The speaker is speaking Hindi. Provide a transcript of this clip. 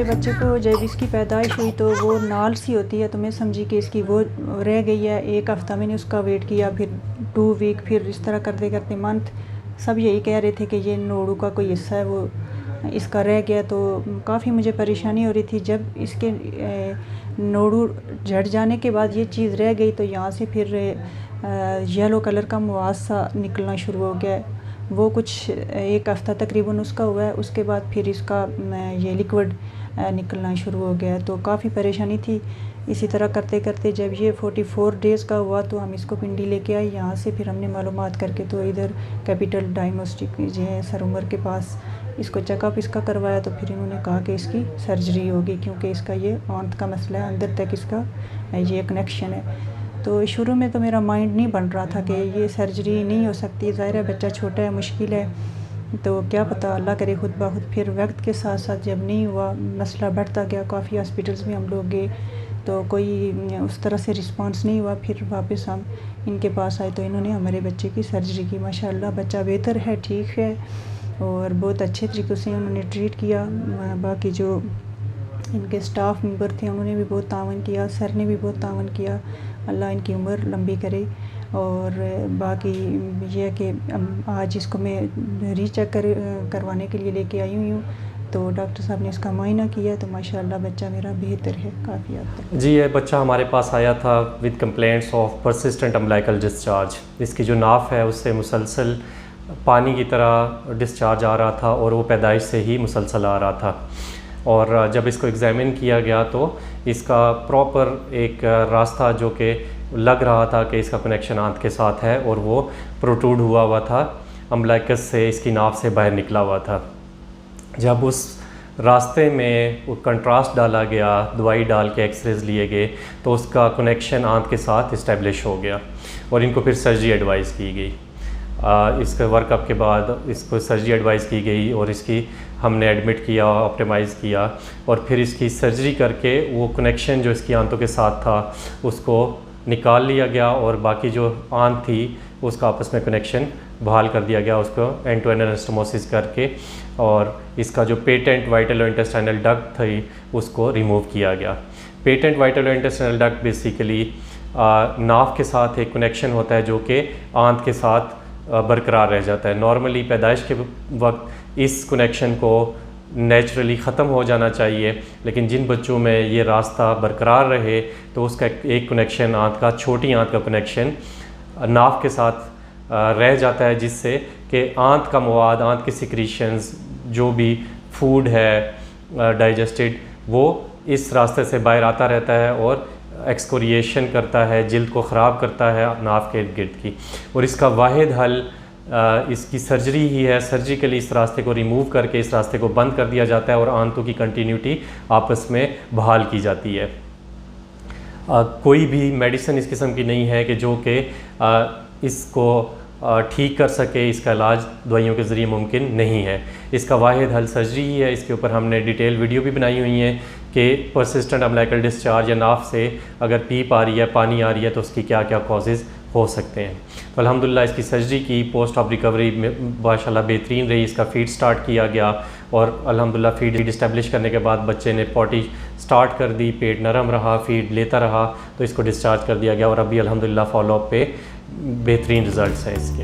मेरे बच्चे को जब इसकी पैदाइश हुई तो वो नाल सी होती है, तो मैं समझी कि इसकी वो रह गई है। 1 हफ़्ता मैंने उसका वेट किया, फिर 2 वीक, फिर इस तरह करते करते मंथ। सब यही कह रहे थे कि ये नोड़ू का कोई हिस्सा है वो इसका रह गया। तो काफ़ी मुझे परेशानी हो रही थी। जब इसके नोड़ू झड़ जाने के बाद ये चीज़ रह गई तो यहाँ से फिर येलो कलर का मुआज सा निकलना शुरू हो गया। वो कुछ 1 हफ़्ता तकरीबन उसका हुआ है। उसके बाद फिर इसका ये लिक्विड निकलना शुरू हो गया, तो काफ़ी परेशानी थी। इसी तरह करते करते जब ये 44 डेज़ का हुआ तो हम इसको पिंडी लेके आए। यहाँ से फिर हमने मालूमात करके तो इधर कैपिटल डायग्नोस्टिक जो है सर उमर के पास इसको चेकअप इसका करवाया। तो फिर इन्होंने कहा कि इसकी सर्जरी होगी, क्योंकि इसका ये आंत का मसला है, अंदर तक इसका ये कनेक्शन है। तो शुरू में तो मेरा माइंड नहीं बन रहा था कि ये सर्जरी नहीं हो सकती, ज़ाहिर है बच्चा छोटा है, मुश्किल है, तो क्या पता अल्लाह करे खुद ब खुद। फिर वक्त के साथ साथ जब नहीं हुआ, मसला बढ़ता गया, काफ़ी हॉस्पिटल्स में हम लोग गए तो कोई उस तरह से रिस्पांस नहीं हुआ। फिर वापस हम इनके पास आए तो इन्होंने हमारे बच्चे की सर्जरी की। माशाल्लाह बच्चा बेहतर है, ठीक है, और बहुत अच्छे तरीक़े से उन्होंने ट्रीट किया। बाकी जो इनके स्टाफ मेंबर थे उन्होंने भी बहुत तावन किया, सर ने भी बहुत तावन किया। अल्लाह इनकी उम्र लंबी करे। और बाकी ये है कि आज इसको मैं रीचेक करवाने के लिए लेके आई हुई हूँ। तो डॉक्टर साहब ने इसका मुआयना किया तो माशाल्लाह बच्चा मेरा बेहतर है काफ़ी हद तक। जी, ये बच्चा हमारे पास आया था with complaints of persistent umbilical discharge. इसकी जो नाफ है उससे मुसलसल पानी की तरह डिस्चार्ज आ रहा था और वो पैदाइश से ही मुसलसल आ रहा था। और जब इसको एग्ज़ामिन किया गया तो इसका प्रॉपर एक रास्ता जो कि लग रहा था कि इसका कनेक्शन आंत के साथ है और वो प्रोट्रूड हुआ था, अम्बिलिकस से इसकी नाफ से बाहर निकला हुआ था। जब उस रास्ते में वो कंट्रास्ट डाला गया, दवाई डाल के एक्सरेज लिए गए तो उसका कनेक्शन आंत के साथ इस्टेब्लिश हो गया और इनको फिर सर्जरी एडवाइस की गई। इसके वर्कअप के बाद इसको सर्जरी एडवाइस की गई और इसकी हमने एडमिट किया, ऑप्टिमाइज़ किया और फिर इसकी सर्जरी करके वो कनेक्शन जो इसकी आंतों के साथ था उसको निकाल लिया गया और बाकी जो आंत थी उसका आपस में कनेक्शन बहाल कर दिया गया, उसको एंड टू एंड एनास्टोमोसिस करके। और इसका जो पेटेंट वाइटलो इंटेस्टाइनल डक्ट थी उसको रिमूव किया गया। Patent vitello intestinal duct basically नाफ के साथ एक कनेक्शन होता है जो कि आंत के साथ बरकरार रह जाता है। नॉर्मली पैदाइश के वक्त इस कनेक्शन को नेचुरली ख़त्म हो जाना चाहिए, लेकिन जिन बच्चों में ये रास्ता बरकरार रहे तो उसका एक कनेक्शन आंत का, छोटी आंत का कनेक्शन नाफ के साथ रह जाता है, जिससे कि आंत का मवाद, आंत के सिक्रीशंस, जो भी फूड है डाइजेस्टेड, वो इस रास्ते से बाहर आता रहता है और एक्सकोरिएशन करता है, जिल्द को ख़राब करता है नाफ के इर्द गिर्द की। और इसका वाहिद हल इसकी सर्जरी ही है। सर्जिकली इस रास्ते को रिमूव करके इस रास्ते को बंद कर दिया जाता है और आंतों की कंटिन्यूटी आपस में बहाल की जाती है। कोई भी मेडिसिन इस किस्म की नहीं है कि जो कि इसको ठीक कर सके, इसका इलाज दवाइयों के ज़रिए मुमकिन नहीं है। इसका वाहिद हल सर्जरी ही है। इसके ऊपर हमने डिटेल वीडियो भी बनाई हुई है कि परसिस्टेंट अम्बिलिकल डिस्चार्ज या नाफ से अगर पीप आ रही है, पानी आ रही है, तो उसकी क्या क्या कॉजेज़ हो सकते हैं। तो अल्हम्दुलिल्लाह इसकी सर्जरी की, पोस्ट ऑफ रिकवरी माशाल्लाह बेहतरीन रही। इसका फीड स्टार्ट किया गया और अल्हम्दुलिल्लाह फीड इस्टेब्लिश करने के बाद बच्चे ने पॉटी स्टार्ट कर दी, पेट नरम रहा, फीड लेता रहा, तो इसको डिस्चार्ज कर दिया गया और अभी अल्हम्दुलिल्लाह फॉलोअप पे बेहतरीन रिज़ल्ट्स हैं इसके।